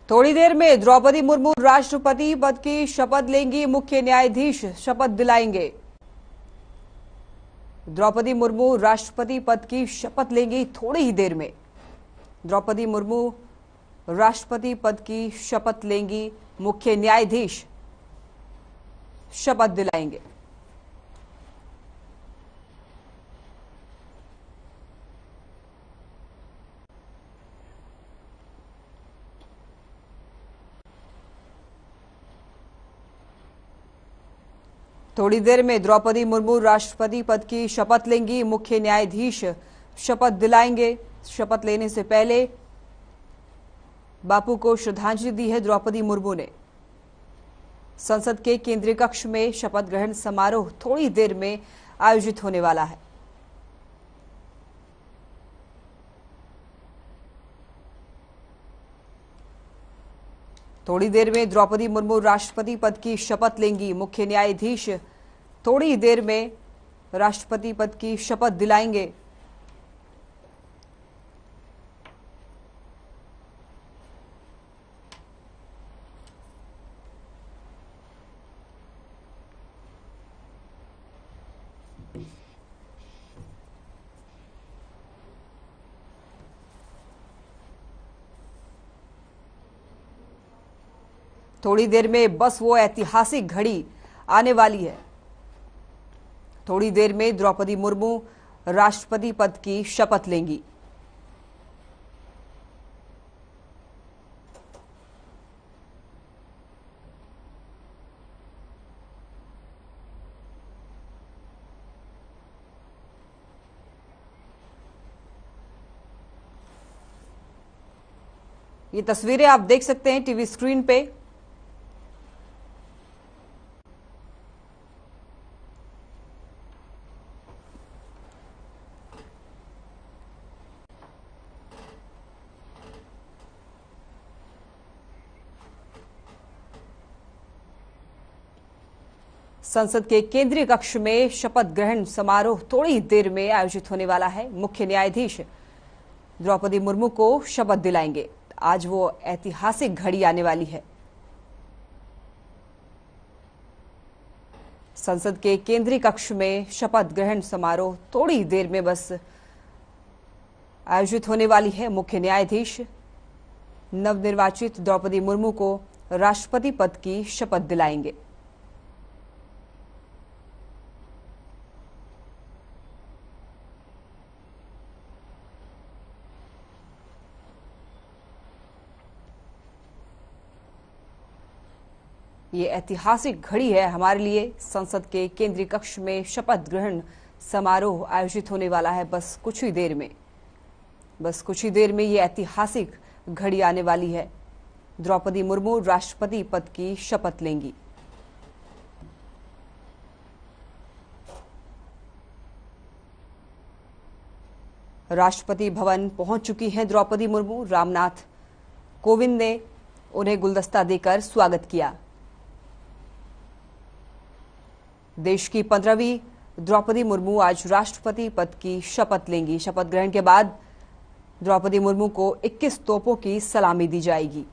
थोड़ी देर में द्रौपदी मुर्मू राष्ट्रपति पद की शपथ लेंगी, मुख्य न्यायाधीश शपथ दिलाएंगे। द्रौपदी मुर्मू राष्ट्रपति पद की शपथ लेंगी थोड़ी ही देर में। द्रौपदी मुर्मू राष्ट्रपति पद की शपथ लेंगी, मुख्य न्यायाधीश शपथ दिलाएंगे। थोड़ी देर में द्रौपदी मुर्मू राष्ट्रपति पद की शपथ लेंगी, मुख्य न्यायाधीश शपथ दिलाएंगे। शपथ लेने से पहले बापू को श्रद्धांजलि दी है द्रौपदी मुर्मू ने। संसद के केंद्रीय कक्ष में शपथ ग्रहण समारोह थोड़ी देर में आयोजित होने वाला है। थोड़ी देर में द्रौपदी मुर्मू राष्ट्रपति पद की शपथ लेंगी, मुख्य न्यायाधीश थोड़ी देर में राष्ट्रपति पद की शपथ दिलाएंगे। थोड़ी देर में बस वो ऐतिहासिक घड़ी आने वाली है। थोड़ी देर में द्रौपदी मुर्मू राष्ट्रपति पद की शपथ लेंगी। ये तस्वीरें आप देख सकते हैं टीवी स्क्रीन पे। संसद के केंद्रीय कक्ष में शपथ ग्रहण समारोह थोड़ी देर में आयोजित होने वाला है। मुख्य न्यायाधीश द्रौपदी मुर्मू को शपथ दिलाएंगे। आज वो ऐतिहासिक घड़ी आने वाली है। संसद के केंद्रीय कक्ष में शपथ ग्रहण समारोह थोड़ी देर में बस आयोजित होने वाली है। मुख्य न्यायाधीश नवनिर्वाचित द्रौपदी मुर्मू को राष्ट्रपति पद की शपथ दिलाएंगे। ये ऐतिहासिक घड़ी है हमारे लिए। संसद के केंद्रीय कक्ष में शपथ ग्रहण समारोह आयोजित होने वाला है। बस कुछ ही देर में ये ऐतिहासिक घड़ी आने वाली है। द्रौपदी मुर्मू राष्ट्रपति पद की शपथ लेंगी। राष्ट्रपति भवन पहुंच चुकी हैं द्रौपदी मुर्मू। रामनाथ कोविंद ने उन्हें गुलदस्ता देकर स्वागत किया। देश की 15वीं द्रौपदी मुर्मू आज राष्ट्रपति पद की शपथ लेंगी। शपथ ग्रहण के बाद द्रौपदी मुर्मू को 21 तोपों की सलामी दी जाएगी।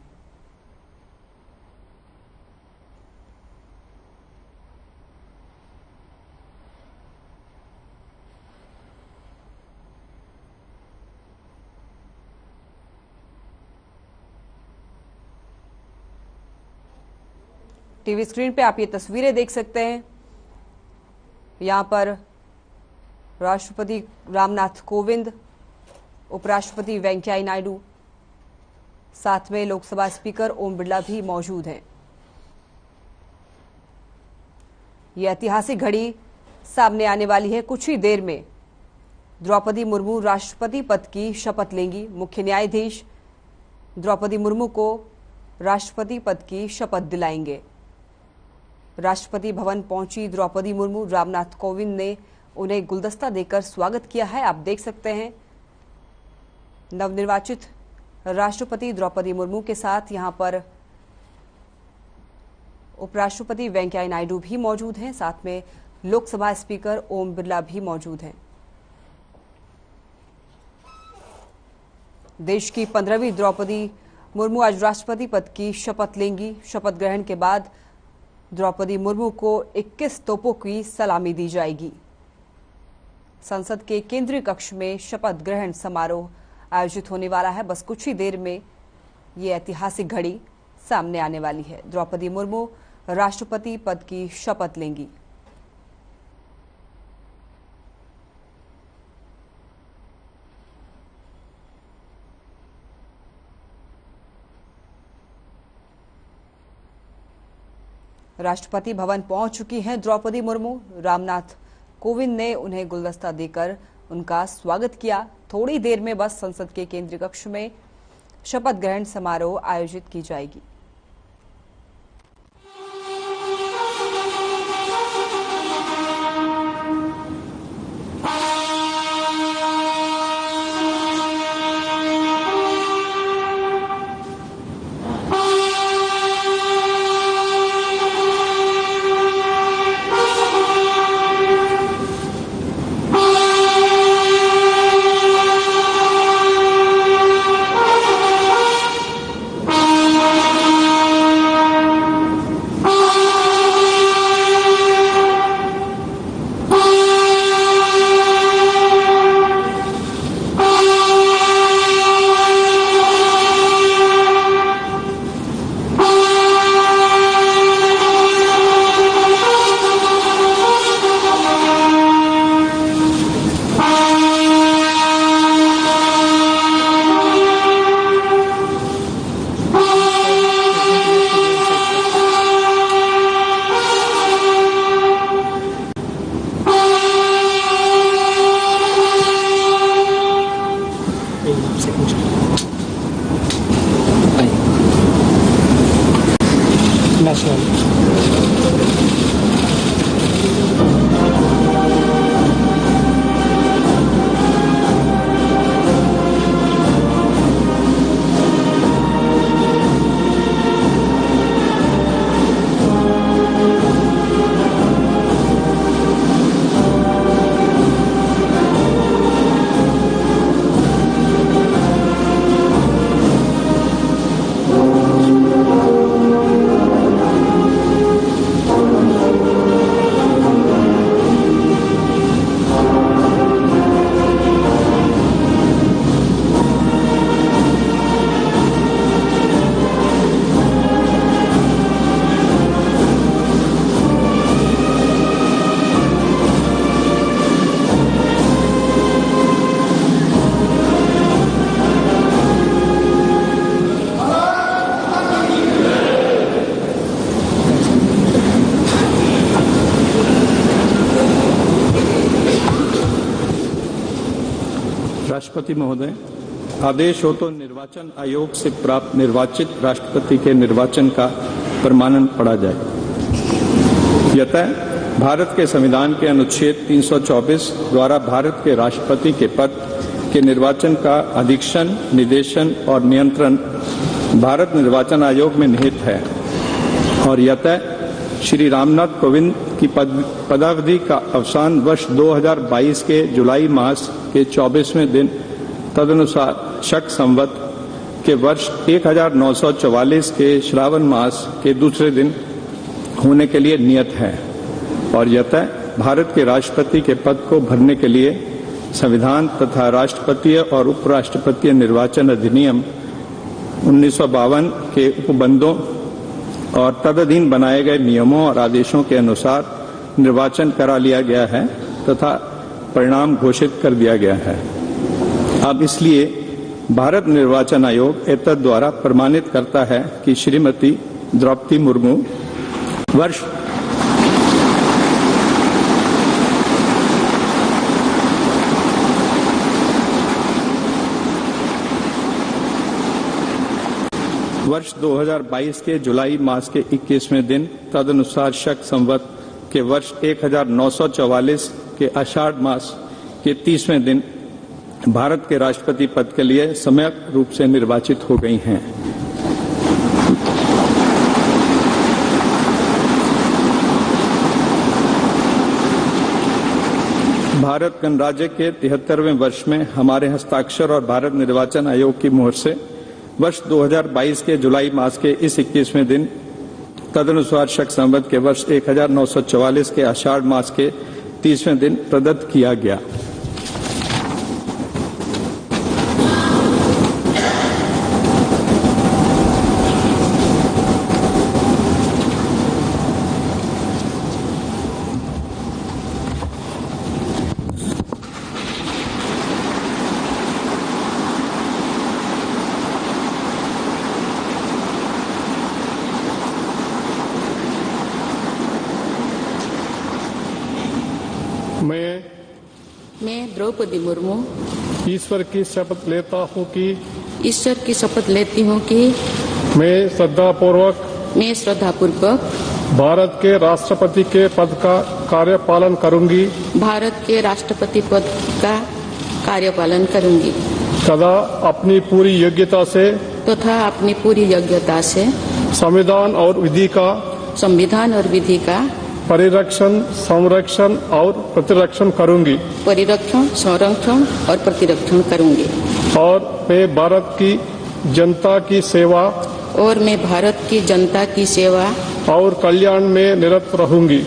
टीवी स्क्रीन पे आप ये तस्वीरें देख सकते हैं। यहां पर राष्ट्रपति रामनाथ कोविंद, उपराष्ट्रपति वेंकैया नायडू, साथ में लोकसभा स्पीकर ओम बिरला भी मौजूद हैं। यह ऐतिहासिक घड़ी सामने आने वाली है। कुछ ही देर में द्रौपदी मुर्मू राष्ट्रपति पद की शपथ लेंगी। मुख्य न्यायाधीश द्रौपदी मुर्मू को राष्ट्रपति पद की शपथ दिलाएंगे। राष्ट्रपति भवन पहुंची द्रौपदी मुर्मू, रामनाथ कोविंद ने उन्हें गुलदस्ता देकर स्वागत किया है। आप देख सकते हैं नवनिर्वाचित राष्ट्रपति द्रौपदी मुर्मू के साथ यहां पर उपराष्ट्रपति वेंकैया नायडू भी मौजूद हैं। साथ में लोकसभा स्पीकर ओम बिरला भी मौजूद हैं। देश की 15वीं द्रौपदी मुर्मू आज राष्ट्रपति पद की शपथ लेंगी। शपथ ग्रहण के बाद द्रौपदी मुर्मू को 21 तोपों की सलामी दी जाएगी। संसद के केंद्रीय कक्ष में शपथ ग्रहण समारोह आयोजित होने वाला है। बस कुछ ही देर में ये ऐतिहासिक घड़ी सामने आने वाली है। द्रौपदी मुर्मू राष्ट्रपति पद की शपथ लेंगी। राष्ट्रपति भवन पहुंच चुकी हैं द्रौपदी मुर्मू। रामनाथ कोविंद ने उन्हें गुलदस्ता देकर उनका स्वागत किया। थोड़ी देर में बस संसद के केंद्रीय कक्ष में शपथ ग्रहण समारोह आयोजित की जाएगी। राष्ट्रपति महोदय, आदेश हो तो निर्वाचन आयोग से प्राप्त निर्वाचित राष्ट्रपति के निर्वाचन का प्रमाणन पढ़ा जाए। यतः भारत के संविधान के अनुच्छेद 324 द्वारा भारत के राष्ट्रपति के पद के निर्वाचन का अधीक्षण, निर्देशन और नियंत्रण भारत निर्वाचन आयोग में निहित है और यतः श्री रामनाथ कोविंद की पदावधि का अवसान वर्ष 2022 के जुलाई मास के 24वें दिन तदनुसार शक संवत के वर्ष 1944 के श्रावण मास के दूसरे दिन होने के लिए नियत है और यतः भारत के राष्ट्रपति के पद को भरने के लिए संविधान तथा राष्ट्रपतीय और उपराष्ट्रपतीय निर्वाचन अधिनियम 1952 के उपबंधों और तदधीन बनाए गए नियमों और आदेशों के अनुसार निर्वाचन करा लिया गया है तथा परिणाम घोषित कर दिया गया है। अब इसलिए भारत निर्वाचन आयोग एतद द्वारा प्रमाणित करता है कि श्रीमती द्रौपदी मुर्मू वर्ष वर्ष 2022 के जुलाई मास के 21वें दिन तदनुसार शक संवत के वर्ष 1944 के आषाढ़ मास के 30वें दिन भारत के राष्ट्रपति पद के लिए सम्यक रूप से निर्वाचित हो गई हैं। भारत गणराज्य के 73वें वर्ष में हमारे हस्ताक्षर और भारत निर्वाचन आयोग की मोहर से वर्ष 2022 के जुलाई मास के इस 21वें दिन तदनुसार शक संवत के वर्ष 1944 के आषाढ़ मास के 30वें दिन प्रदत्त किया गया। मैं द्रौपदी मुर्मू ईश्वर की शपथ लेता हूँ कि मैं श्रद्धापूर्वक भारत के राष्ट्रपति के पद का कार्यपालन करूंगी तथा अपनी पूरी योग्यता से संविधान और विधि का परिरक्षण, संरक्षण और प्रतिरक्षण करूंगी और मैं भारत की जनता की सेवा और कल्याण में निरत रहूंगी।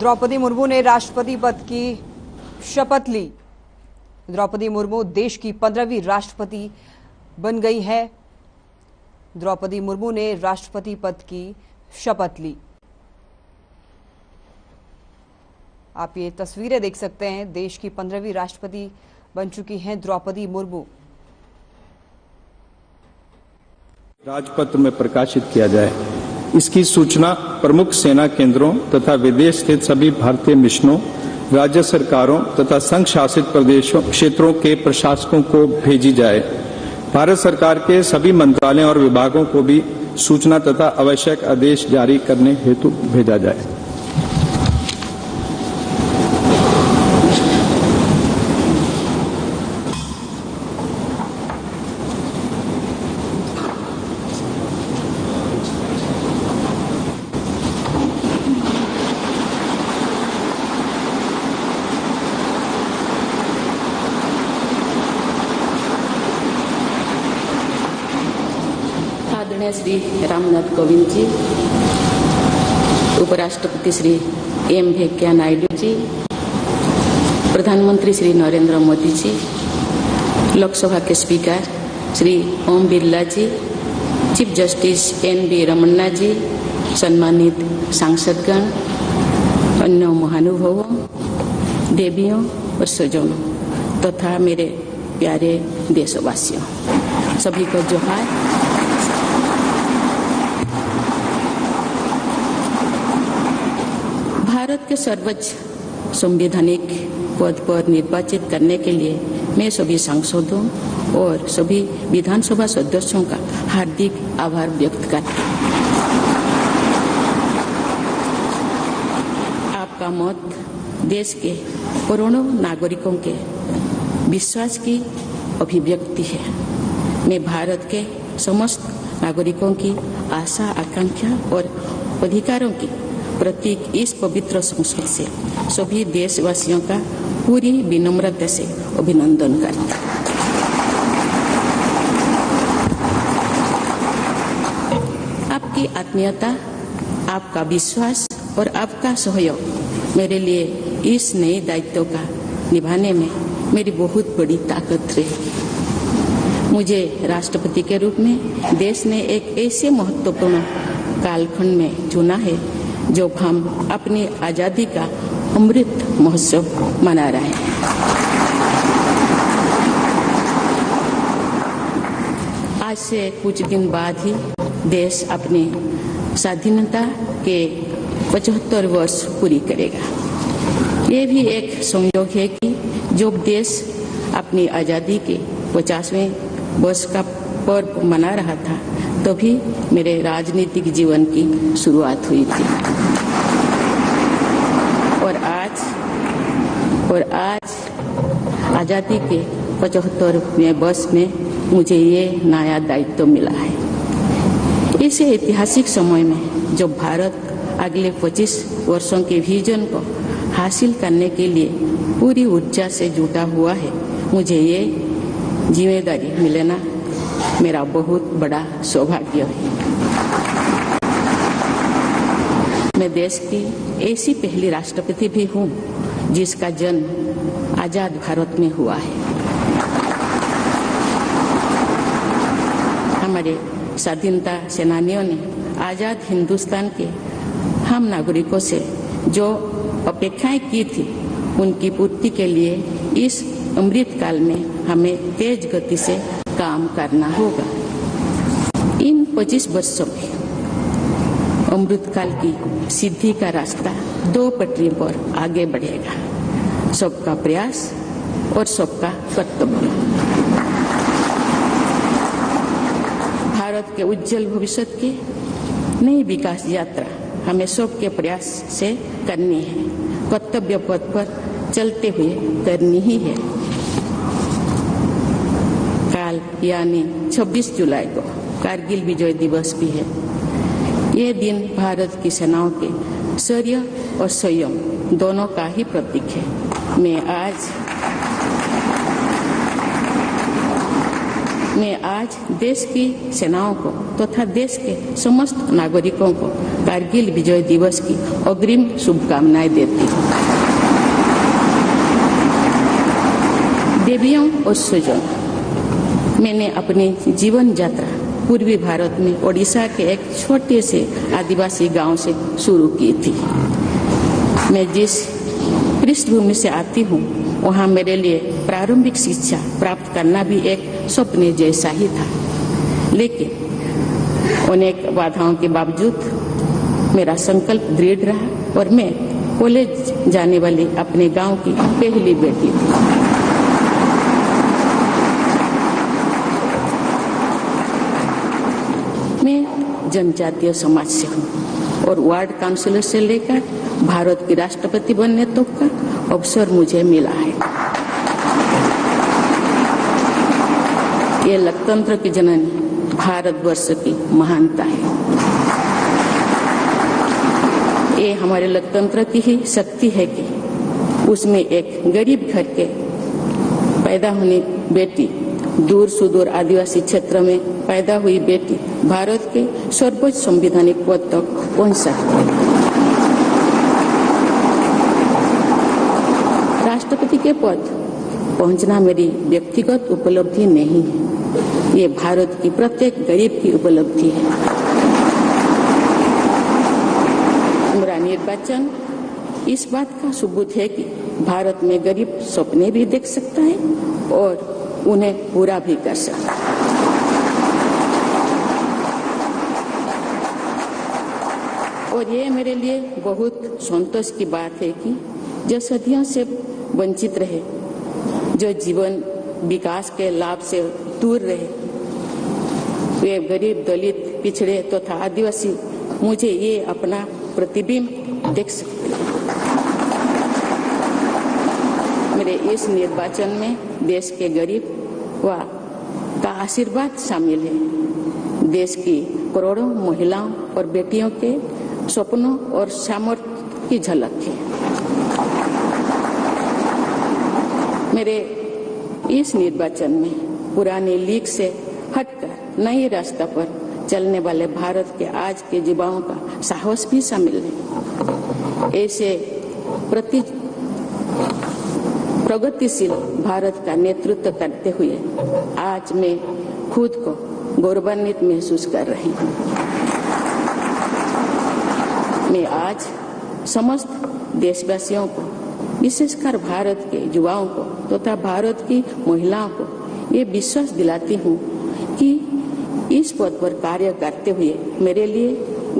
द्रौपदी मुर्मू ने राष्ट्रपति पद की शपथ ली। द्रौपदी मुर्मू देश की 15वीं राष्ट्रपति बन गई है। द्रौपदी मुर्मू ने राष्ट्रपति पद की शपथ ली। आप ये तस्वीरें देख सकते हैं, देश की 15वीं राष्ट्रपति बन चुकी हैं द्रौपदी मुर्मू। राजपत्र में प्रकाशित किया जाए। इसकी सूचना प्रमुख सेना केंद्रों तथा विदेश स्थित सभी भारतीय मिशनों, राज्य सरकारों तथा संघ शासित प्रदेशों क्षेत्रों के प्रशासकों को भेजी जाए। भारत सरकार के सभी मंत्रालयों और विभागों को भी सूचना तथा आवश्यक आदेश जारी करने हेतु भेजा जाए। श्री रामनाथ कोविंद जी, उपराष्ट्रपति श्री एम वेंकैया नायडू जी, प्रधानमंत्री श्री नरेंद्र मोदी जी, लोकसभा के स्पीकर श्री ओम बिरला जी, चीफ जस्टिस एन.वी. रमन्ना जी, सम्मानित सांसदगण, अन्य महानुभावों, देवियों और स्वजनों तथा मेरे प्यारे देशवासियों, सभी को जोहार। भारत के सर्वोच्च संवैधानिक पद पर निर्वाचित करने के लिए मैं सभी सांसदों और सभी विधानसभा सदस्यों का हार्दिक आभार व्यक्त करती हूँ। आपका मत देश के करोड़ों नागरिकों के विश्वास की अभिव्यक्ति है। मैं भारत के समस्त नागरिकों की आशा, आकांक्षा और अधिकारों की प्रतीक इस पवित्र संसद से सभी देशवासियों का पूरी विनम्रता से अभिनंदन करता हूं। आपकी आत्मीयता, आपका विश्वास और आपका सहयोग मेरे लिए इस नए दायित्व का निभाने में मेरी बहुत बड़ी ताकत रहेगी। मुझे राष्ट्रपति के रूप में देश ने एक ऐसे महत्वपूर्ण कालखंड में चुना है जब हम अपनी आजादी का अमृत महोत्सव मना रहे हैं। आज से कुछ दिन बाद ही देश अपनी स्वाधीनता के 75 वर्ष पूरी करेगा। ये भी एक संयोग है कि जब देश अपनी आजादी के 50वें वर्ष का पर्व मना रहा था, तभी मेरे राजनीतिक जीवन की शुरुआत हुई थी। और आज आजादी के 75वें वर्ष में मुझे ये नया दायित्व मिला है। इस ऐतिहासिक समय में जब भारत अगले 25 वर्षों के विजन को हासिल करने के लिए पूरी ऊर्जा से जुटा हुआ है, मुझे ये जिम्मेदारी मिलना मेरा बहुत बड़ा सौभाग्य है। मैं देश की ऐसी पहली राष्ट्रपति भी हूँ जिसका जन्म आजाद भारत में हुआ है। हमारे स्वाधीनता सेनानियों ने आजाद हिंदुस्तान के हम नागरिकों से जो अपेक्षाएं की थी, उनकी पूर्ति के लिए इस अमृत काल में हमें तेज गति से काम करना होगा। इन 25 वर्षों में अमृत काल की सिद्धि का रास्ता 2 पटरियों पर आगे बढ़ेगा, सबका प्रयास और सबका कर्तव्य। भारत के उज्जवल भविष्य की नई विकास यात्रा हमें सबके प्रयास से करनी है, कर्तव्य पथ पर चलते हुए करनी ही है। काल यानी 26 जुलाई को कारगिल विजय दिवस भी है। ये दिन भारत की सेनाओं के शौर्य और संयम दोनों का ही प्रतीक है। मैं आज देश की सेनाओं को तथा देश के समस्त नागरिकों को कारगिल विजय दिवस की अग्रिम शुभकामनाएं देती हूँ। देवियों और स्वजनों, मैंने अपनी जीवन यात्रा पूर्वी भारत में ओडिशा के एक छोटे से आदिवासी गांव से शुरू की थी। मैं जिस पृष्ठभूमि से आती हूँ, वहाँ मेरे लिए प्रारंभिक शिक्षा प्राप्त करना भी एक सपने जैसा ही था, लेकिन अनेक बाधाओं के बावजूद मेरा संकल्प दृढ़ रहा और मैं कॉलेज जाने वाली अपने गांव की पहली बेटी थी। मैं जनजातीय समाज से हूँ और वार्ड काउंसिलर से लेकर भारत की राष्ट्रपति बनने तक का अवसर मुझे मिला है। ये लोकतंत्र की जननी भारतवर्ष की महानता है। ये हमारे लोकतंत्र की ही शक्ति है कि उसमें एक गरीब घर के पैदा होने बेटी, दूर सुदूर आदिवासी क्षेत्र में पैदा हुई बेटी भारत के सर्वोच्च संवैधानिक पद तक पहुंच सकती है। राष्ट्रपति के पद पहुंचना मेरी व्यक्तिगत उपलब्धि नहीं है, ये भारत की प्रत्येक गरीब की उपलब्धि है। मेरा निर्वाचन इस बात का सबूत है कि भारत में गरीब सपने भी देख सकता है और उन्हें पूरा भी कर सकता है। और ये मेरे लिए बहुत संतोष की बात है कि जो सदियों से वंचित रहे, जो जीवन विकास के लाभ से दूर रहे, वे गरीब, दलित, पिछड़े तथा आदिवासी मुझे ये अपना प्रतिबिंब देख सकते हैं। मेरे इस निर्वाचन में देश के गरीब व का आशीर्वाद शामिल है। देश की करोड़ों महिलाओं और बेटियों के सपनों और सामर्थ्य की झलक है। मेरे इस निर्वाचन में पुरानी लीग से हटकर नए रास्ते पर चलने वाले भारत के आज के युवाओं का साहस भी शामिल है। ऐसे प्रगतिशील भारत का नेतृत्व करते हुए आज मैं खुद को गौरवान्वित महसूस कर रही हूँ। मैं आज समस्त देशवासियों को, विशेषकर भारत के युवाओं को तथा भारत की महिलाओं को ये विश्वास दिलाती हूँ कि इस पद पर कार्य करते हुए मेरे लिए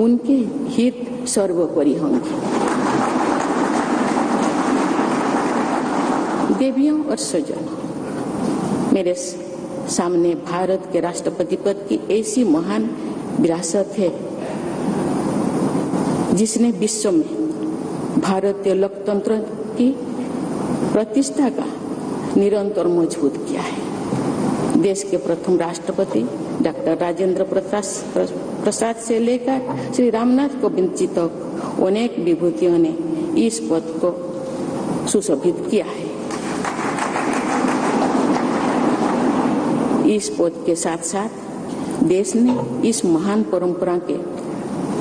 उनके हित सर्वोपरि होंगे। देवियों और स्वजनों, मेरे सामने भारत के राष्ट्रपति पद की ऐसी महान विरासत है जिसने विश्व में भारतीय लोकतंत्र की प्रतिष्ठा का निरंतर मजबूत किया है। देश के प्रथम राष्ट्रपति डॉक्टर राजेंद्र प्रसाद से लेकर श्री रामनाथ कोविंद जी तक अनेक विभूतियों ने इस पद को सुशोभित किया है। इस पद के साथ साथ देश ने इस महान परंपरा के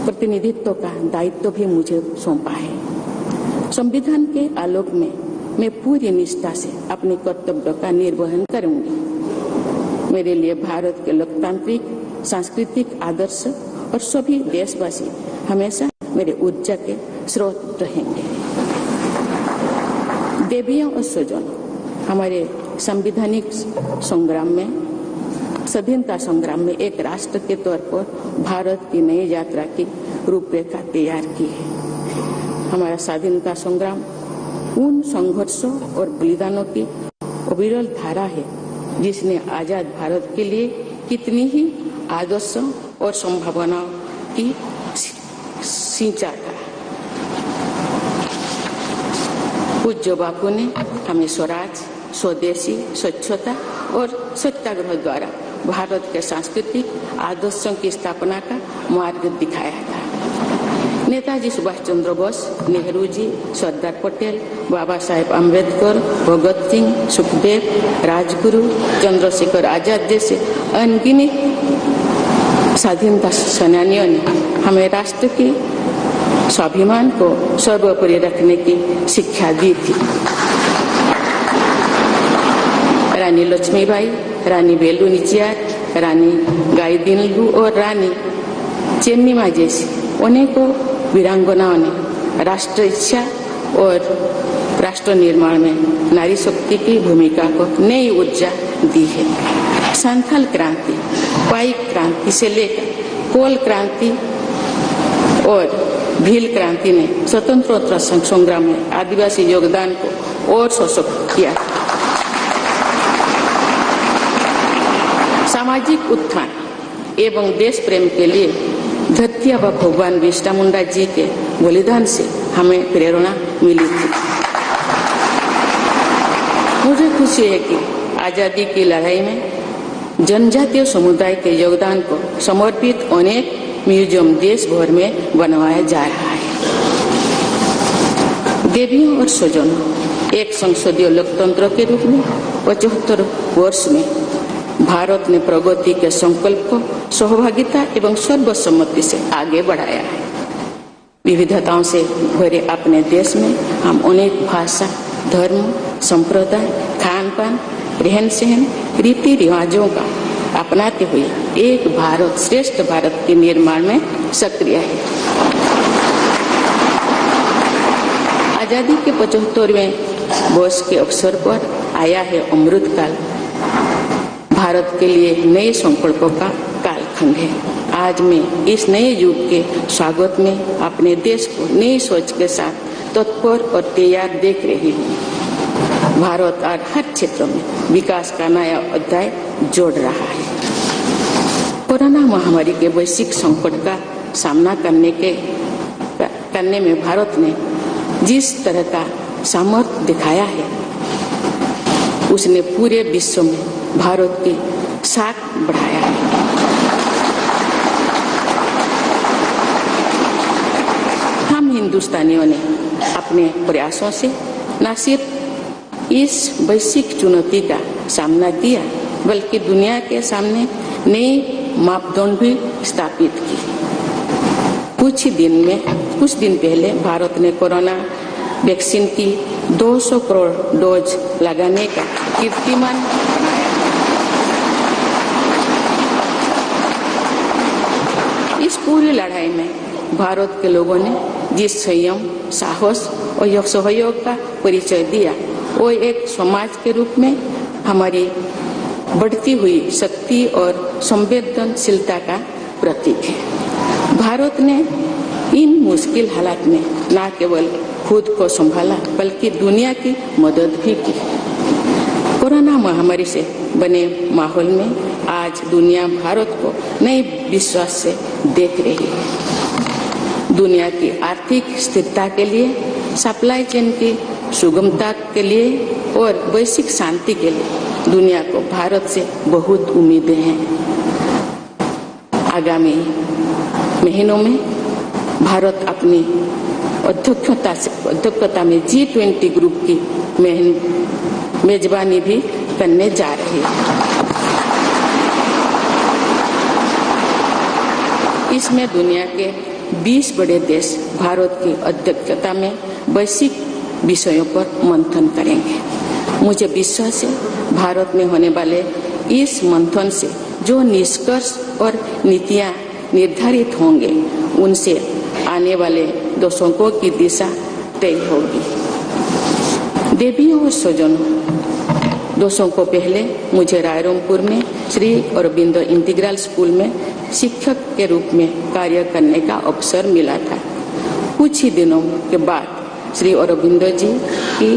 प्रतिनिधित्व का दायित्व भी मुझे सौंपा है। संविधान के आलोक में मैं पूरी निष्ठा से अपने कर्तव्य का निर्वहन करूंगी। मेरे लिए भारत के लोकतांत्रिक सांस्कृतिक आदर्श और सभी देशवासी हमेशा मेरे ऊर्जा के स्रोत रहेंगे। देवियों और स्वजनों, हमारे संवैधानिक संग्राम में, स्वाधीनता संग्राम में एक राष्ट्र के तौर पर भारत की नई यात्रा की रूपरेखा तैयार की है। हमारा स्वाधीनता संग्राम उन संघर्षों और बलिदानों की अविरल धारा है जिसने आजाद भारत के लिए कितनी ही आदर्शों और संभावनाओं की सिंचा था। पूज्य बापू ने हमें स्वराज, स्वदेशी, स्वच्छता और सत्याग्रह द्वारा भारत के सांस्कृतिक आदर्शों की स्थापना का मार्ग दिखाया था। नेताजी सुभाष चंद्र बोस, नेहरू जी, सरदार पटेल, बाबा साहेब अम्बेडकर, भगत सिंह, सुखदेव, राजगुरु, चंद्रशेखर आजाद जैसे अनगिनत स्वाधीनता सेनानियों ने हमें राष्ट्र के स्वाभिमान को सर्वोपरि रखने की शिक्षा दी थी। रानी लक्ष्मीबाई, रानी वेलु नाचियार, रानी गाईदिन्लु और रानी चेन्निमा जैसी अनेकों वीरांगनाओं ने राष्ट्र इच्छा और राष्ट्र निर्माण में नारी शक्ति की भूमिका को नई ऊर्जा दी है। संथाल क्रांति, पाइक क्रांति से लेकर कोल क्रांति और भील क्रांति ने स्वतंत्रता संग्राम में आदिवासी योगदान को और सशक्त किया। सामाजिक उत्थान एवं देश प्रेम के लिए धरती व भगवान बिरसा मुंडा जी के बलिदान से हमें प्रेरणा मिली थी। मुझे खुशी है कि आजादी की लड़ाई में जनजातीय समुदाय के योगदान को समर्पित अनेक म्यूजियम देश भर में बनवाया जा रहा है। देवियों और स्वजनों, एक संसदीय लोकतंत्र के रूप में 75 वर्ष में भारत ने प्रगति के संकल्प को सहभागिता एवं सर्वसम्मति से आगे बढ़ाया है। विविधताओं से भरे अपने देश में हम अनेक भाषा, धर्म, संप्रदाय, खान पान, रहन सहन, रीति रिवाजों का अपनाते हुए एक भारत श्रेष्ठ भारत के निर्माण में सक्रिय है। आजादी के 75वें वर्ष के अवसर पर आया है अमृतकाल। भारत के लिए नए संकल्पों का कालखंड है। आज मैं इस नए युग के स्वागत में अपने देश को नई सोच के साथ तत्पर और तैयार देख रही हूँ। भारत आज हर क्षेत्र में विकास का नया अध्याय जोड़ रहा है। कोरोना महामारी के वैश्विक संकट का सामना करने में भारत ने जिस तरह का सामर्थ्य दिखाया है, उसने पूरे विश्व में भारत की साख बढ़ाया है। हम हिंदुस्तानियों ने अपने प्रयासों से न सिर्फ इस वैश्विक चुनौती का सामना किया, बल्कि दुनिया के सामने नए मापदंड भी स्थापित किए। कुछ दिन पहले भारत ने कोरोना वैक्सीन की 200 करोड़ डोज लगाने का कीर्तिमान बनाया। इस पूरी लड़ाई में भारत के लोगों ने जिस संयम, साहस और सहयोग का परिचय दिया, वो एक समाज के रूप में हमारी बढ़ती हुई शक्ति और संवेदनशीलता का प्रतीक है। भारत ने इन मुश्किल हालात में न केवल खुद को संभाला, बल्कि दुनिया की मदद भी की। कोरोना महामारी से बने माहौल में आज दुनिया भारत को नए विश्वास से देख रही है। दुनिया की आर्थिक स्थिरता के लिए, सप्लाई चेन की सुगमता के लिए और वैश्विक शांति के लिए दुनिया को भारत से बहुत उम्मीदें हैं। आगामी महीनों में भारत अपनी अध्यक्षता में G20 ग्रुप की मेजबानी भी करने जा रही है। इसमें दुनिया के 20 बड़े देश भारत की अध्यक्षता में वैश्विक विषयों पर मंथन करेंगे। मुझे विश्वास है भारत में होने वाले इस मंथन से जो निष्कर्ष और नीतियां निर्धारित होंगे, उनसे आने वाले दशकों की दिशा तय होगी। देवियों और स्वजनों, दशकों पहले मुझे रायरंगपुर में श्री अरबिंदो इंटीग्रल स्कूल में शिक्षक के रूप में कार्य करने का अवसर मिला था। कुछ ही दिनों के बाद श्री अरबिंदो जी की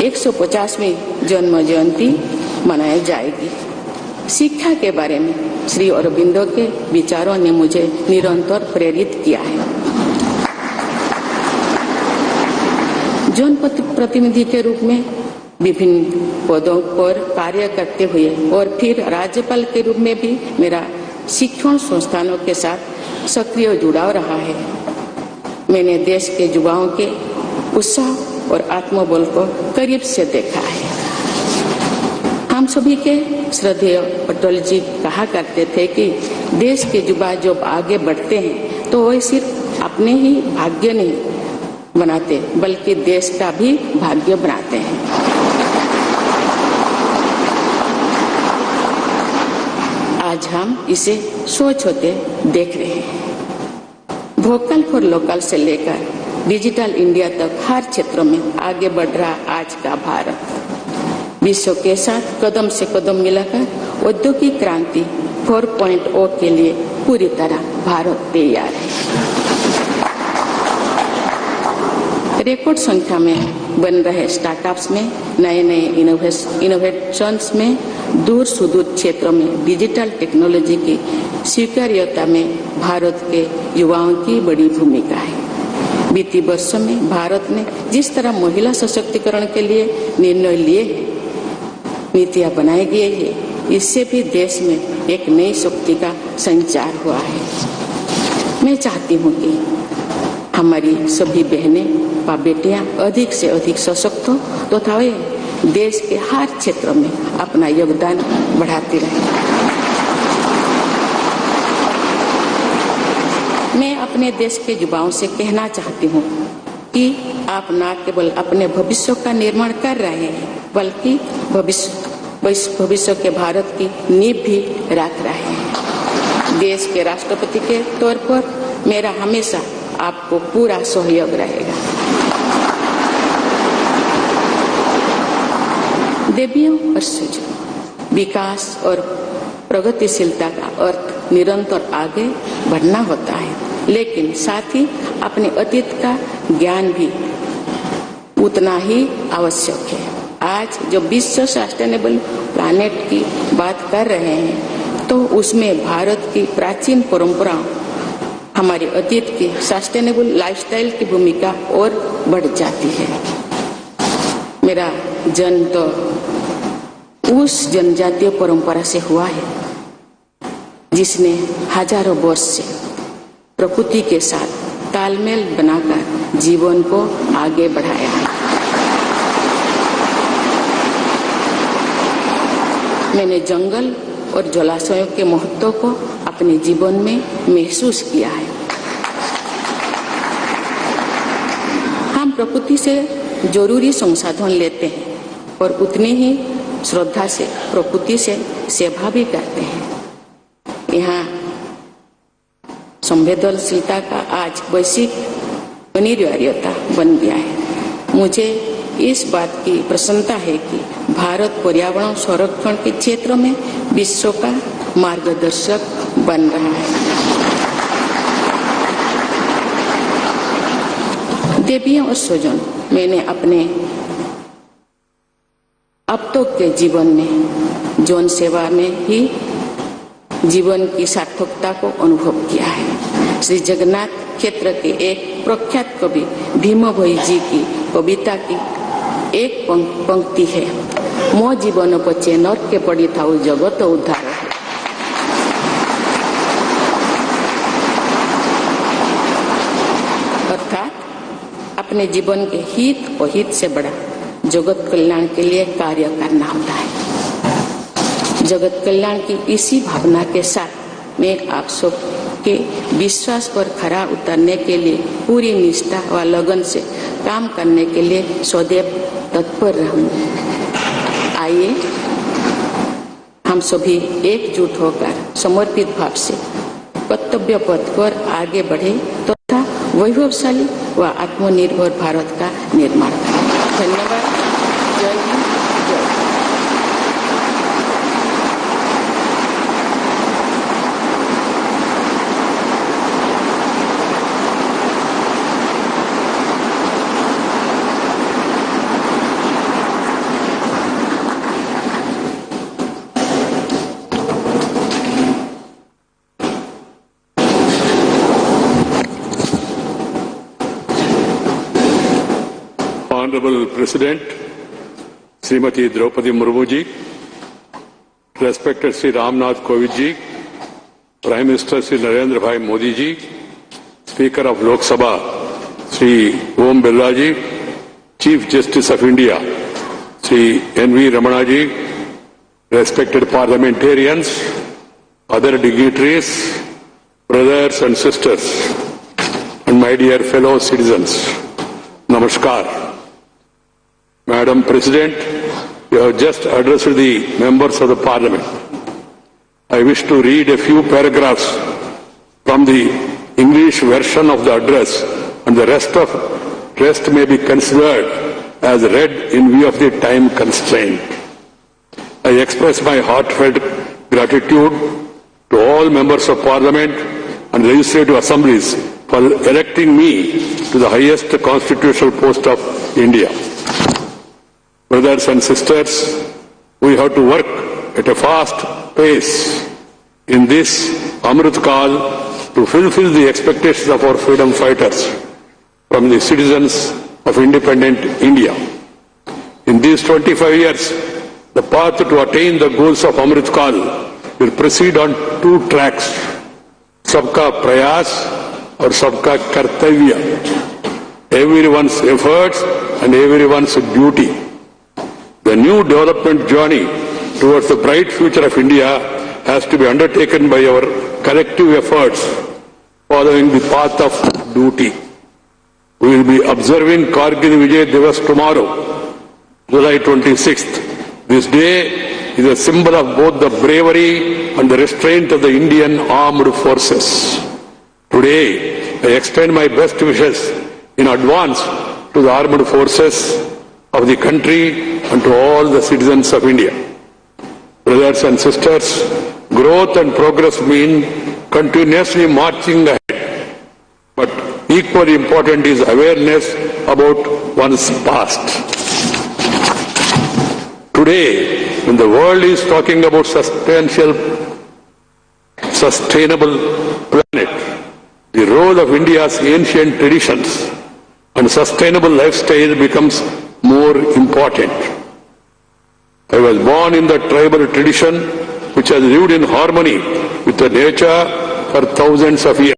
150वीं जन्म जयंती मनाई जाएगी। शिक्षा के बारे में श्री अरबिंदो के विचारों ने मुझे निरंतर प्रेरित किया है। जनप्रतिनिधि के रूप में विभिन्न पदों पर कार्य करते हुए और फिर राज्यपाल के रूप में भी मेरा शिक्षण संस्थानों के साथ सक्रिय जुड़ाव रहा है। मैंने देश के युवाओं के उत्साह और आत्मबल को करीब से देखा है। हम सभी के श्रद्धेय अटल जी कहा करते थे कि देश के युवा जब आगे बढ़ते हैं तो वे सिर्फ अपने ही भाग्य नहीं बनाते, बल्कि देश का भी भाग्य बनाते हैं। आज हम इसे सोच होते देख रहे हैं। वोकल फॉर लोकल से लेकर डिजिटल इंडिया तक हर क्षेत्र में आगे बढ़ रहा आज का भारत विश्व के साथ कदम से कदम मिलाकर औद्योगिक क्रांति 4.0 के लिए पूरी तरह भारत तैयार है। रिकॉर्ड संख्या में बन रहे स्टार्टअप्स में नए नए इनोवेशंस में दूर सुदूर क्षेत्रों में डिजिटल टेक्नोलॉजी की स्वीकार्यता में भारत के युवाओं की बड़ी भूमिका है। बीते वर्षों में भारत ने जिस तरह महिला सशक्तिकरण के लिए निर्णय लिए हैं, नीतियां बनाई गई है, इससे भी देश में एक नई शक्ति का संचार हुआ है। मैं चाहती हूँ कि हमारी सभी बहनें व बेटियां अधिक से अधिक सशक्त हो तथा वे देश के हर क्षेत्र में अपना योगदान बढ़ाती रहें। मैं अपने देश के युवाओं से कहना चाहती हूँ कि आप न केवल अपने भविष्य का निर्माण कर रहे हैं, बल्कि भविष्य के भारत की नींव भी रख रहे हैं। देश के राष्ट्रपति के तौर पर मेरा हमेशा आपको पूरा सहयोग रहेगा। देवियों और सज्जनों, विकास और प्रगतिशीलता का अर्थ निरंतर आगे बढ़ना होता है, लेकिन साथ ही अपने अतीत का ज्ञान भी उतना ही आवश्यक है। आज जो विश्व सस्टेनेबल प्लैनेट की बात कर रहे हैं, तो उसमें भारत की प्राचीन परंपराओं, हमारे अतीत की सस्टेनेबल लाइफस्टाइल की भूमिका और बढ़ जाती है। मेरा जन्म तो उस जनजातीय परंपरा से हुआ है जिसने हजारों वर्ष से प्रकृति के साथ तालमेल बनाकर जीवन को आगे बढ़ाया है। मैंने जंगल और जलाशयों के महत्व को अपने जीवन में महसूस किया है। हम प्रकृति से जरूरी संसाधन लेते हैं और उतनी ही श्रद्धा से प्रकृति से सेवा भी करते हैं। यहाँ संवेदनशीलता का आज वैश्विक अनिवार्यता बन गया है। मुझे इस बात की प्रसन्नता है कि भारत पर्यावरण संरक्षण के क्षेत्र में विश्व का मार्गदर्शक बन रहा है। देवियों और स्वजन, मैंने अपने अब तक के जीवन में जन सेवा में ही जीवन की सार्थकता को अनुभव किया है। श्री जगन्नाथ क्षेत्र के एक प्रख्यात कवि भीम भोई जी की कविता की एक पंक्ति है, मो जीवन पचे नर्क के पड़ी था जगत उद्धार। अर्थात अपने जीवन के हित और हित से बड़ा जगत कल्याण के लिए कार्य करना होता है। जगत कल्याण की इसी भावना के साथ मैं आप सब के विश्वास पर खरा उतरने के लिए पूरी निष्ठा व लगन से काम करने के लिए सदैव तत्पर रहूंगी। आइए हम सभी एकजुट होकर समर्पित भाव से कर्तव्य पथ पर आगे बढ़े तथा वैभवशाली व आत्मनिर्भर भारत का निर्माण करें। धन्यवाद। जय हिंद, जय। Honorable President, Srimati Draupadi Murmu ji, respected Sri Ramnath Kovind ji, Prime Minister Sri Narendra Bhai Modi ji, Speaker of Lok Sabha Sri Om Birla ji, Chief Justice of India Sri N.V. Ramana ji, respected parliamentarians, other dignitaries, brothers and sisters, and my dear fellow citizens, Namaskar. Madam President, you have just addressed the members of the Parliament. I wish to read a few paragraphs from the English version of the address, and the rest may be considered as read in view of the time constraint. I express my heartfelt gratitude to all members of Parliament and legislative assemblies for electing me to the highest constitutional post of India. Brothers and sisters, we have to work at a fast pace in this Amrit Kal to fulfill the expectations of our freedom fighters from the citizens of independent India. In these 25 years, the path to attain the goals of Amrit Kal will proceed on two tracks, Sabka Prayas or Sabka Kartavya, everyone's efforts and everyone's duty. The new development journey towards the bright future of India has to be undertaken by our collective efforts following the path of duty. We will be observing Kargil Vijay Divas tomorrow, July 26th. This day is a symbol of both the bravery and the restraint of the Indian armed forces. Today, I extend my best wishes in advance to the armed forces of the country and to all the citizens of India. Brothers and sisters, growth and progress mean continuously marching ahead. But equally important is awareness about one's past. Today, when the world is talking about sustainable planet, the role of India's ancient traditions and sustainable lifestyle becomes more important. I was born in the tribal tradition which has lived in harmony with the nature for thousands of years.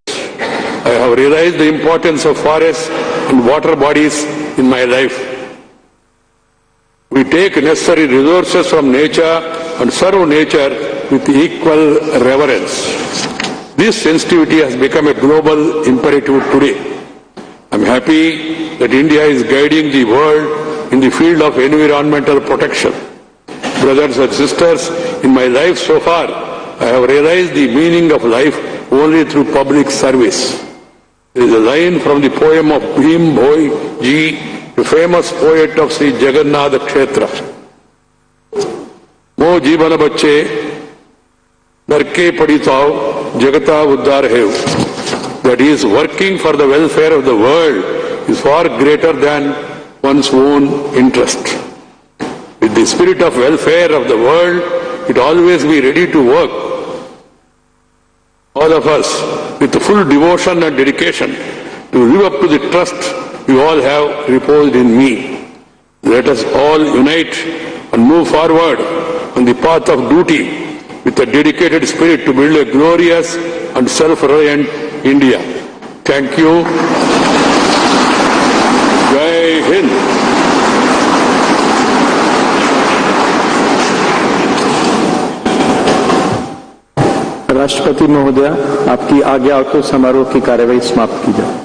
I have realized the importance of forests and water bodies in my life. We take necessary resources from nature and serve nature with equal reverence. This sensitivity has become a global imperative today. I am happy that India is guiding the world in the field of environmental protection. Brothers and sisters, in my life so far, I have realized the meaning of life only through public service. There is a line from the poem of Bhim Bhoi Ji, the famous poet of Sri Jagannath Kshetra. Mo jeevan bacche narke paditav jagata uddar hev. That is, working for the welfare of the world is far greater than one's own interest. With the spirit of welfare of the world, it always be ready to work. All of us, with full devotion and dedication, to live up to the trust you all have reposed in me. Let us all unite and move forward on the path of duty with a dedicated spirit to build a glorious and self-reliant India. Thank you. Jai Hind. राष्ट्रपति महोदय, आपकी आज्ञा तो समारोह की कार्यवाही समाप्त की जाए।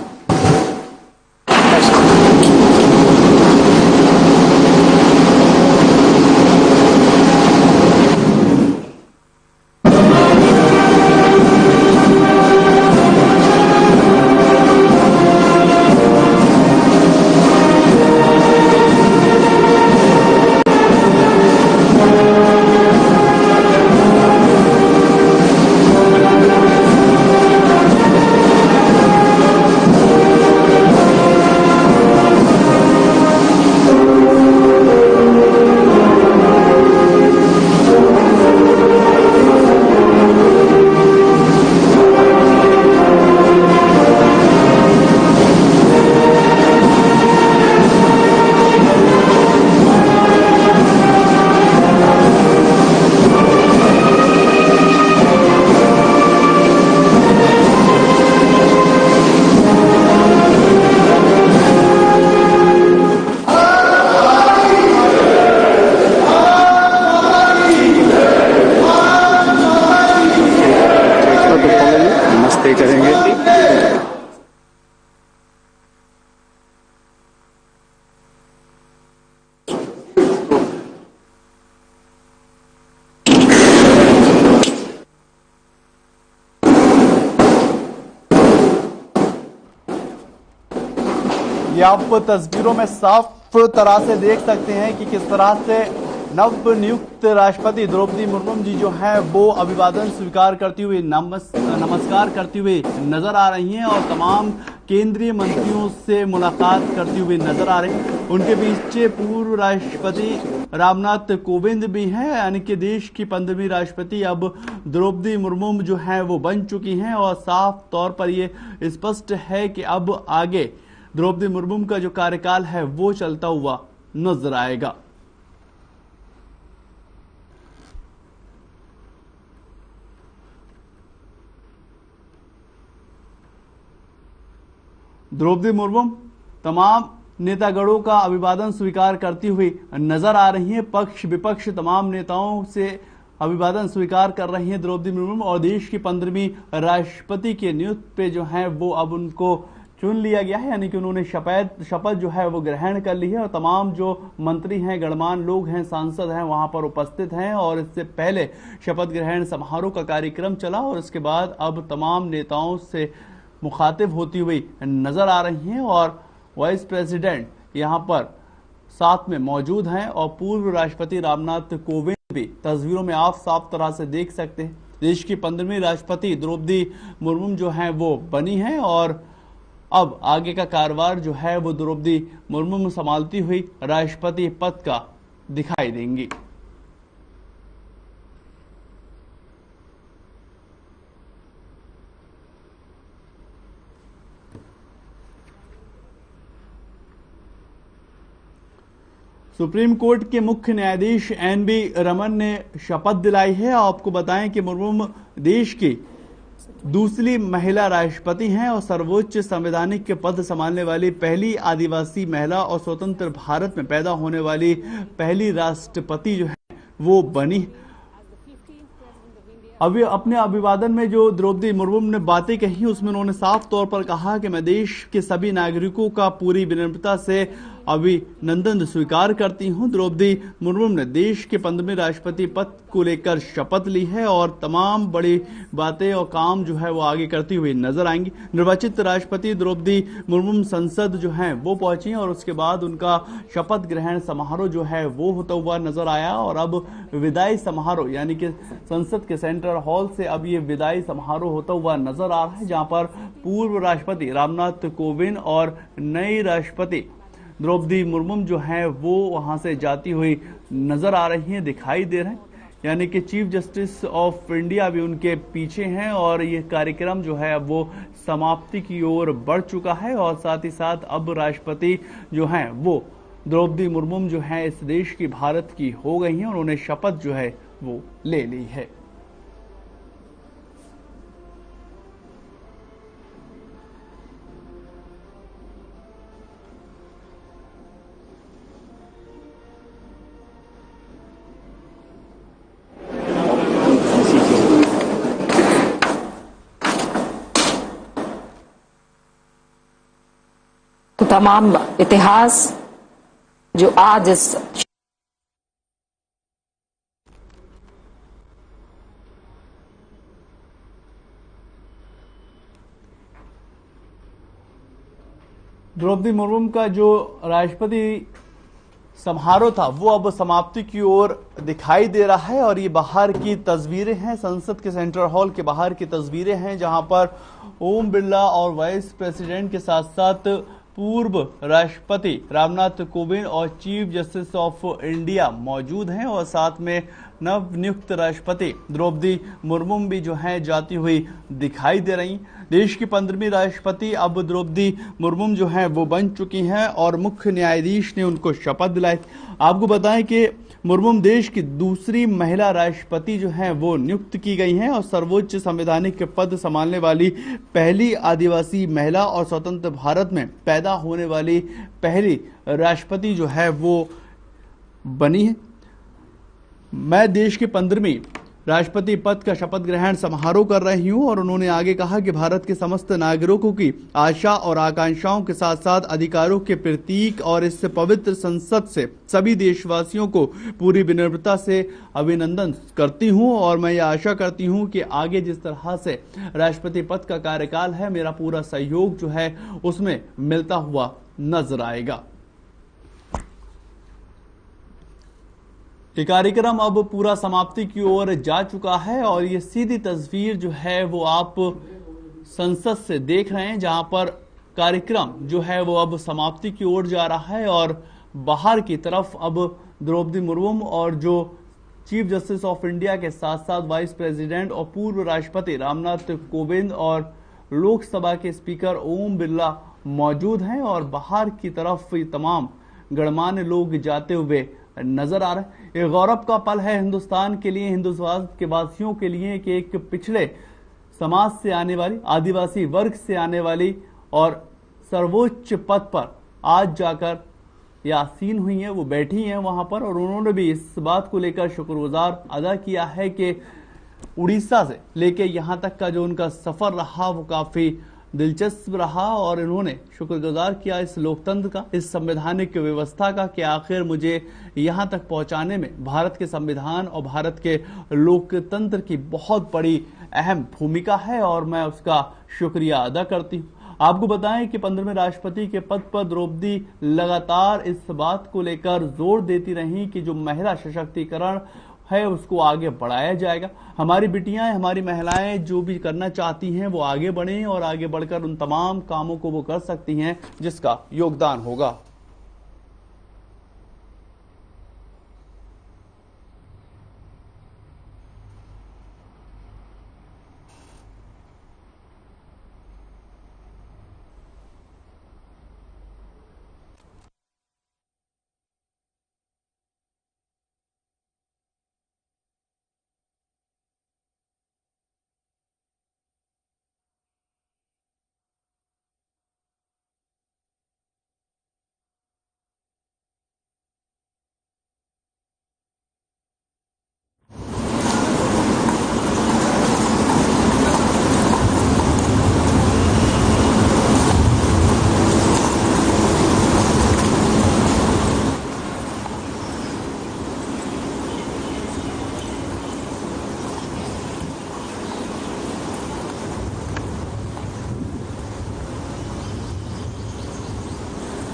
ये आप तस्वीरों में साफ तरह से देख सकते हैं कि किस तरह से नवनियुक्त राष्ट्रपति द्रौपदी मुर्मू जी जो है वो अभिवादन स्वीकार करती हुई नमस्कार करती हुई नजर आ रही हैं और तमाम केंद्रीय मंत्रियों से मुलाकात करती हुई नजर आ रही हैं। उनके पीछे पूर्व राष्ट्रपति रामनाथ कोविंद भी हैं, यानी कि देश की 15वीं राष्ट्रपति अब द्रौपदी मुर्मू जो है वो बन चुकी हैं और साफ तौर पर ये स्पष्ट है कि अब आगे द्रौपदी मुर्मू का जो कार्यकाल है वो चलता हुआ नजर आएगा। द्रौपदी मुर्मू तमाम नेतागणों का अभिवादन स्वीकार करती हुई नजर आ रही हैं। पक्ष विपक्ष तमाम नेताओं से अभिवादन स्वीकार कर रही हैं द्रौपदी मुर्मू और देश की 15वीं राष्ट्रपति के नियुक्ति पे जो है वो अब उनको चुन लिया गया है, यानी कि उन्होंने शपथ जो है वो ग्रहण कर ली है और तमाम जो मंत्री हैं, गणमान्य लोग हैं, सांसद हैं वहां पर उपस्थित हैं और इससे पहले शपथ ग्रहण समारोह का कार्यक्रम चला और इसके बाद अब तमाम नेताओं से मुखातिब होती हुई नजर आ रही हैं और वाइस प्रेसिडेंट यहां पर साथ में मौजूद हैं और पूर्व राष्ट्रपति रामनाथ कोविंद भी तस्वीरों में आप साफ तरह से देख सकते हैं। देश की 15वीं राष्ट्रपति द्रौपदी मुर्मू जो हैं वो बनी हैं और अब आगे का कारोबार जो है वो द्रौपदी मुर्मू संभालती हुई राष्ट्रपति पद का दिखाई देंगी। सुप्रीम कोर्ट के मुख्य न्यायाधीश एन.बी. रमन ने शपथ दिलाई है। आपको बताएं कि मुर्मू देश की दूसरी महिला राष्ट्रपति हैं और सर्वोच्च संवैधानिक पद संभालने वाली पहली आदिवासी महिला और स्वतंत्र भारत में पैदा होने वाली पहली राष्ट्रपति जो है वो बनी। अभी अपने अभिवादन में जो द्रौपदी मुर्मू ने बातें कही उसमें उन्होंने साफ तौर पर कहा कि मैं देश के सभी नागरिकों का पूरी विनम्रता से अभिनंदन स्वीकार करती हूं। द्रौपदी मुर्मू ने देश के 15वें राष्ट्रपति पद को लेकर शपथ ली है और तमाम बड़ी बातें और काम जो है वो आगे करती हुई नजर आएंगी। निर्वाचित राष्ट्रपति द्रौपदी मुर्मू संसद जो है वो पहुंची और उसके बाद उनका शपथ ग्रहण समारोह जो है वो होता हुआ नजर आया और अब विदाई समारोह यानी कि संसद के सेंट्रल हॉल से अब ये विदाई समारोह होता हुआ नजर आ रहा है, जहां पर पूर्व राष्ट्रपति रामनाथ कोविंद और नई राष्ट्रपति द्रौपदी मुर्मू जो है वो वहां से जाती हुई नजर आ रही हैं, दिखाई दे रहे हैं। यानी कि चीफ जस्टिस ऑफ इंडिया भी उनके पीछे हैं और ये कार्यक्रम जो है अब वो समाप्ति की ओर बढ़ चुका है और साथ ही साथ अब राष्ट्रपति जो हैं वो द्रौपदी मुर्मू जो है इस देश की भारत की हो गई हैं और उन्होंने शपथ जो है वो ले ली है। तो तमाम इतिहास जो आज इस द्रौपदी मुर्मू का जो राष्ट्रपति समारोह था वो अब समाप्ति की ओर दिखाई दे रहा है और ये बाहर की तस्वीरें हैं, संसद के सेंट्रल हॉल के बाहर की तस्वीरें हैं जहां पर ओम बिरला और वाइस प्रेसिडेंट के साथ साथ पूर्व राष्ट्रपति रामनाथ कोविंद और चीफ जस्टिस ऑफ इंडिया मौजूद हैं और साथ में नव नियुक्त राष्ट्रपति द्रौपदी मुर्मू भी जो है जाती हुई दिखाई दे रही। देश की 15वीं राष्ट्रपति अब द्रौपदी मुर्मू जो है वो बन चुकी हैं और मुख्य न्यायाधीश ने उनको शपथ दिलाई। आपको बताएं कि मुर्मू देश की दूसरी महिला राष्ट्रपति जो है वो नियुक्त की गई हैं और सर्वोच्च संवैधानिक पद संभालने वाली पहली आदिवासी महिला और स्वतंत्र भारत में पैदा होने वाली पहली राष्ट्रपति जो है वो बनी है। मैं देश की 15वीं राष्ट्रपति पद का शपथ ग्रहण समारोह कर रही हूं और उन्होंने आगे कहा कि भारत के समस्त नागरिकों की आशा और आकांक्षाओं के साथ साथ अधिकारों के प्रतीक और इस पवित्र संसद से सभी देशवासियों को पूरी विनम्रता से अभिनंदन करती हूं और मैं ये आशा करती हूं कि आगे जिस तरह से राष्ट्रपति पद का कार्यकाल है मेरा पूरा सहयोग जो है उसमें मिलता हुआ नजर आएगा। ये कार्यक्रम अब पूरा समाप्ति की ओर जा चुका है और ये सीधी तस्वीर जो है वो आप संसद से देख रहे हैं जहां पर कार्यक्रम जो है वो अब समाप्ति की ओर जा रहा है और बाहर की तरफ अब द्रौपदी मुर्मू और जो चीफ जस्टिस ऑफ इंडिया के साथ साथ वाइस प्रेसिडेंट और पूर्व राष्ट्रपति रामनाथ कोविंद और लोकसभा के स्पीकर ओम बिरला मौजूद हैं और बाहर की तरफ तमाम गणमान्य लोग जाते हुए नजर आ रहे हैं। ये गौरव का पल है हिंदुस्तान के लिए, हिंदुस्तान के वासियों के लिए कि एक पिछड़े समाज से आने वाली, आदिवासी वर्ग से आने वाली और सर्वोच्च पद पर आज जाकर यासीन हुई हैं, वो बैठी हैं वहां पर और उन्होंने भी इस बात को लेकर शुक्रगुजार अदा किया है कि उड़ीसा से लेके यहां तक का जो उनका सफर रहा वो काफी दिलचस्प रहा और इन्होंने शुक्रगुजार किया इस लोकतंत्र का, इस संवैधानिक व्यवस्था का कि आखिर मुझे यहां तक पहुंचाने में भारत के संविधान और भारत के लोकतंत्र की बहुत बड़ी अहम भूमिका है और मैं उसका शुक्रिया अदा करती हूं। आपको बताएं कि 15वें राष्ट्रपति के पद पर द्रौपदी लगातार इस बात को लेकर जोर देती रही कि जो महिला सशक्तिकरण है उसको आगे बढ़ाया जाएगा। हमारी बिटियां, हमारी महिलाएं जो भी करना चाहती हैं वो आगे बढ़ें और आगे बढ़कर उन तमाम कामों को वो कर सकती हैं जिसका योगदान होगा।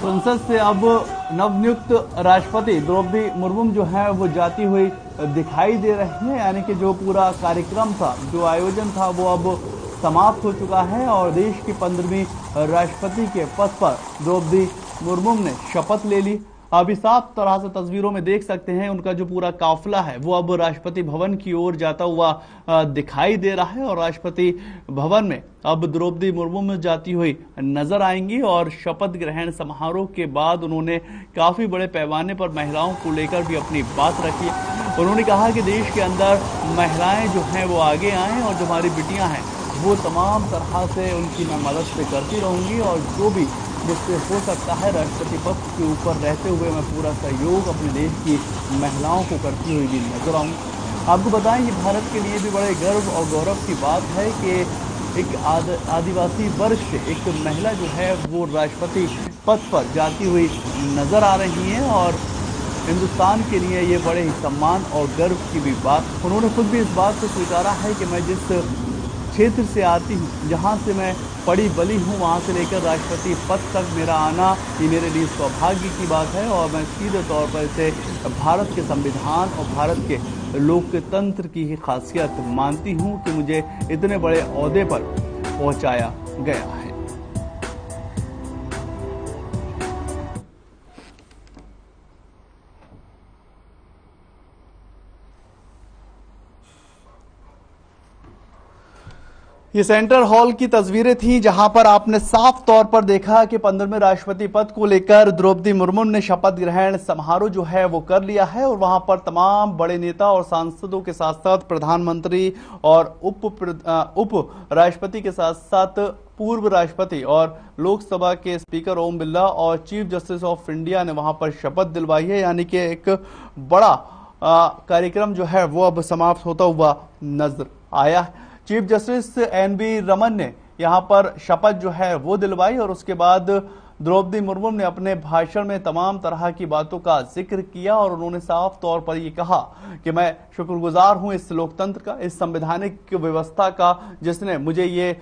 संसद से अब नवनियुक्त राष्ट्रपति द्रौपदी मुर्मू जो है वो जाती हुई दिखाई दे रही है, यानी कि जो पूरा कार्यक्रम था, जो आयोजन था वो अब समाप्त हो चुका है और देश की 15वीं राष्ट्रपति के पद पर द्रौपदी मुर्मू ने शपथ ले ली। अभी साफ तरह से तस्वीरों में देख सकते हैं उनका जो पूरा काफिला है वो अब राष्ट्रपति भवन की ओर जाता हुआ दिखाई दे रहा है और राष्ट्रपति भवन में अब द्रौपदी मुर्मू में जाती हुई नजर आएंगी और शपथ ग्रहण समारोह के बाद उन्होंने काफी बड़े पैमाने पर महिलाओं को लेकर भी अपनी बात रखी। उन्होंने कहा कि देश के अंदर महिलाएं जो हैं वो आगे आएं और जो हमारी बिटियां हैं वो तमाम तरह से उनकी मैं मदद से करती रहूंगी और जो भी जिससे हो सकता है राष्ट्रपति पद के ऊपर रहते हुए मैं पूरा सहयोग अपने देश की महिलाओं को करती हुई भी नजर आऊंगी। आपको बताएं ये भारत के लिए भी बड़े गर्व और गौरव की बात है कि एक आदिवासी वर्ग से एक महिला जो है वो राष्ट्रपति पद पर जाती हुई नजर आ रही है और हिंदुस्तान के लिए ये बड़े ही सम्मान और गर्व की भी बात। उन्होंने खुद भी इस बात को स्वीकारा है कि मैं जिस क्षेत्र से आती हूँ, जहाँ से मैं पड़ी बली हूँ, वहाँ से लेकर राष्ट्रपति पद तक मेरा आना ये मेरे लिए सौभाग्य की बात है और मैं सीधे तौर पर इसे भारत के संविधान और भारत के लोकतंत्र की ही खासियत मानती हूँ कि मुझे इतने बड़े ओहदे पर पहुँचाया गया है। ये सेंट्रल हॉल की तस्वीरें थी जहां पर आपने साफ तौर पर देखा कि 15वें राष्ट्रपति पद को लेकर द्रौपदी मुर्मू ने शपथ ग्रहण समारोह जो है वो कर लिया है और वहां पर तमाम बड़े नेता और सांसदों के साथ साथ प्रधानमंत्री और उप राष्ट्रपति के साथ साथ पूर्व राष्ट्रपति और लोकसभा के स्पीकर ओम बिरला और चीफ जस्टिस ऑफ इंडिया ने वहां पर शपथ दिलवाई है, यानी कि एक बड़ा कार्यक्रम जो है वो अब समाप्त होता हुआ नजर आया है। Chief justice NV. रमन ने यहां पर शपथ जो है वो दिलवाई और उसके बाद द्रौपदी मुर्मू ने अपने भाषण में तमाम तरह की बातों का जिक्र किया और उन्होंने साफ तौर पर ये कहा कि मैं शुक्रगुजार हूं इस लोकतंत्र का, इस संवैधानिक व्यवस्था का जिसने मुझे ये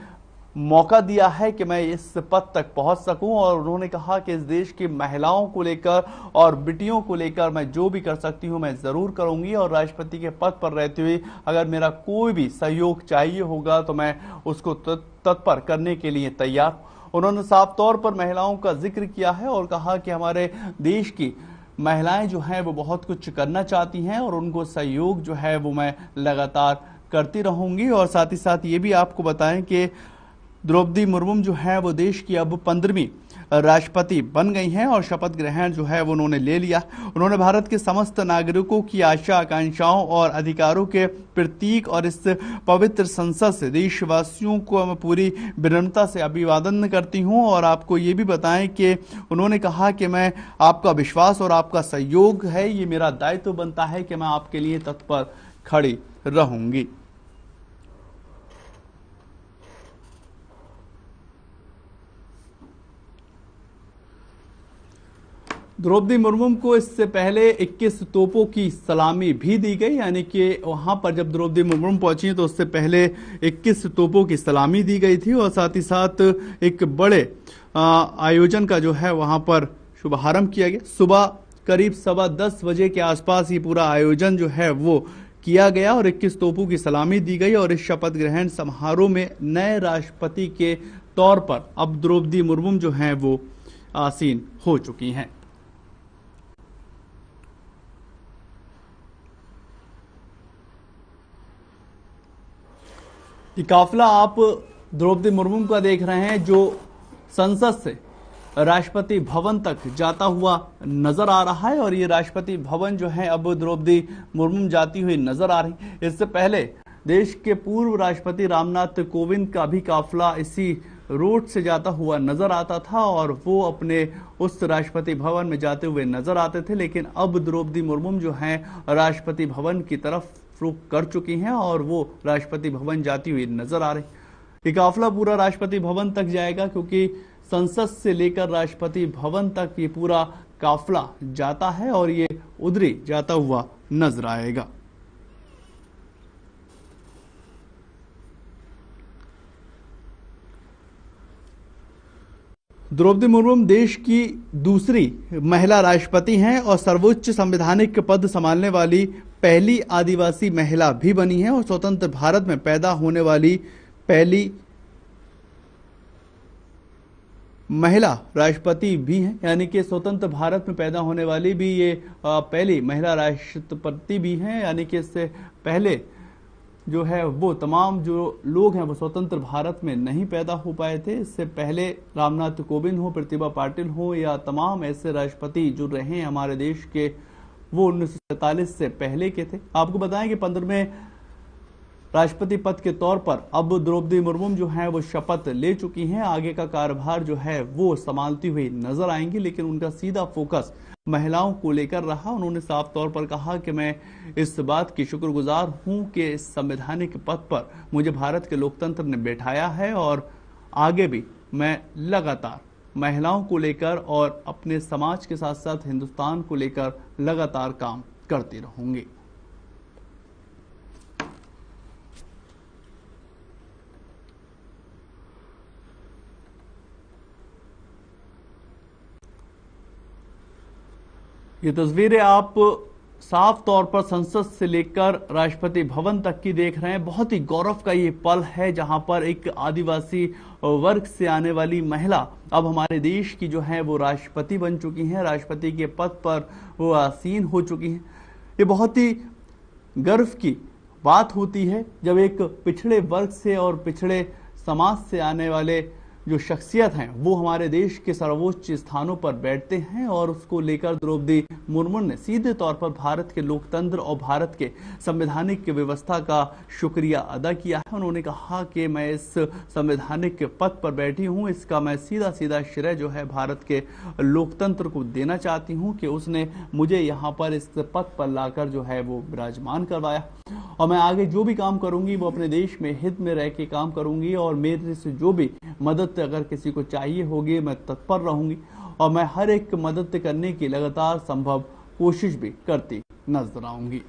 मौका दिया है कि मैं इस पद तक पहुंच सकूं। और उन्होंने कहा कि इस देश की महिलाओं को लेकर और बेटियों को लेकर मैं जो भी कर सकती हूं मैं जरूर करूंगी और राष्ट्रपति के पद पर रहते हुए अगर मेरा कोई भी सहयोग चाहिए होगा तो मैं उसको तत्पर करने के लिए तैयार हूं। उन्होंने साफ तौर पर महिलाओं का जिक्र किया है और कहा कि हमारे देश की महिलाएं जो हैं वो बहुत कुछ करना चाहती हैं और उनको सहयोग जो है वो मैं लगातार करती रहूंगी। और साथ ही साथ ये भी आपको बताएं कि द्रौपदी मुर्मू जो है वो देश की अब 15वीं राष्ट्रपति बन गई हैं और शपथ ग्रहण जो है वो उन्होंने ले लिया। उन्होंने भारत के समस्त नागरिकों की आशा आकांक्षाओं और अधिकारों के प्रतीक और इस पवित्र संसद से देशवासियों को मैं पूरी विनम्रता से अभिवादन करती हूं और आपको ये भी बताएं कि उन्होंने कहा कि मैं आपका विश्वास और आपका सहयोग है, ये मेरा दायित्व बनता है कि मैं आपके लिए तत्पर खड़ी रहूंगी। द्रौपदी मुर्मू को इससे पहले 21 तोपों की सलामी भी दी गई, यानी कि वहां पर जब द्रौपदी मुर्मू पहुंची तो उससे पहले 21 तोपों की सलामी दी गई थी और साथ ही साथ एक बड़े आयोजन का जो है वहां पर शुभारंभ किया गया। सुबह करीब 10:15 बजे के आसपास ये पूरा आयोजन जो है वो किया गया और 21 तोपों की सलामी दी गई और इस शपथ ग्रहण समारोह में नए राष्ट्रपति के तौर पर अब द्रौपदी मुर्मू जो हैं वो आसीन हो चुकी हैं। ये काफिला आप द्रौपदी मुर्मू का देख रहे हैं जो संसद से राष्ट्रपति भवन तक जाता हुआ नजर आ रहा है और ये राष्ट्रपति भवन जो है अब द्रौपदी मुर्मू जाती हुई नजर आ रही है। इससे पहले देश के पूर्व राष्ट्रपति रामनाथ कोविंद का भी काफिला इसी रोड से जाता हुआ नजर आता था और वो अपने उस राष्ट्रपति भवन में जाते हुए नजर आते थे, लेकिन अब द्रौपदी मुर्मू जो है राष्ट्रपति भवन की तरफ रुख कर चुकी हैं और वो राष्ट्रपति भवन जाती हुई नजर आ रही। ये काफिला पूरा राष्ट्रपति भवन तक जाएगा क्योंकि संसद से लेकर राष्ट्रपति भवन तक ये पूरा काफिला जाता है और ये उधरी जाता हुआ नजर आएगा। द्रौपदी मुर्मू देश की दूसरी महिला राष्ट्रपति हैं और सर्वोच्च संवैधानिक पद संभालने वाली पहली आदिवासी महिला भी बनी है और स्वतंत्र भारत में पैदा होने वाली पहली महिला राष्ट्रपति भी हैं, यानी कि स्वतंत्र भारत में पैदा होने वाली भी ये पहली महिला राष्ट्रपति भी हैं, यानी कि इससे पहले जो है वो तमाम जो लोग हैं वो स्वतंत्र भारत में नहीं पैदा हो पाए थे। इससे पहले रामनाथ कोविंद हो, प्रतिभा पाटिल हो या तमाम ऐसे राष्ट्रपति जो रहे हैं हमारे देश के, वो 1947 से पहले के थे। आपको बताएं कि 15वें राष्ट्रपति पद के तौर पर अब द्रौपदी मुर्मू जो है वो शपथ ले चुकी हैं। आगे का कार्यभार जो है वो संभालती हुई नजर आएंगी, लेकिन उनका सीधा फोकस महिलाओं को लेकर रहा। उन्होंने साफ तौर पर कहा कि मैं इस बात की शुक्रगुजार हूं कि इस संवैधानिक पद पर मुझे भारत के लोकतंत्र ने बैठाया है और आगे भी मैं लगातार महिलाओं को लेकर और अपने समाज के साथ साथ हिंदुस्तान को लेकर लगातार काम करती रहूंगी। ये तस्वीरें आप साफ तौर पर संसद से लेकर राष्ट्रपति भवन तक की देख रहे हैं। बहुत ही गौरव का ये पल है जहां पर एक आदिवासी वर्ग से आने वाली महिला अब हमारे देश की जो है वो राष्ट्रपति बन चुकी हैं, राष्ट्रपति के पद पर वो आसीन हो चुकी हैं। ये बहुत ही गर्व की बात होती है जब एक पिछड़े वर्ग से और पिछड़े समाज से आने वाले जो शख्सियत हैं वो हमारे देश के सर्वोच्च स्थानों पर बैठते हैं और उसको लेकर द्रौपदी मुर्मू ने सीधे तौर पर भारत के लोकतंत्र और भारत के संवैधानिक व्यवस्था का शुक्रिया अदा किया है। उन्होंने कहा कि मैं इस संवैधानिक पद पर बैठी हूं, इसका मैं सीधा सीधा श्रेय जो है भारत के लोकतंत्र को देना चाहती हूं कि उसने मुझे यहाँ पर इस पद पर लाकर जो है वो विराजमान करवाया और मैं आगे जो भी काम करूंगी वो अपने देश में हित में रह के काम करूंगी और मेरे से जो भी मदद अगर किसी को चाहिए होगी मैं तत्पर रहूंगी और मैं हर एक मदद करने की लगातार संभव कोशिश भी करती नजर आऊंगी।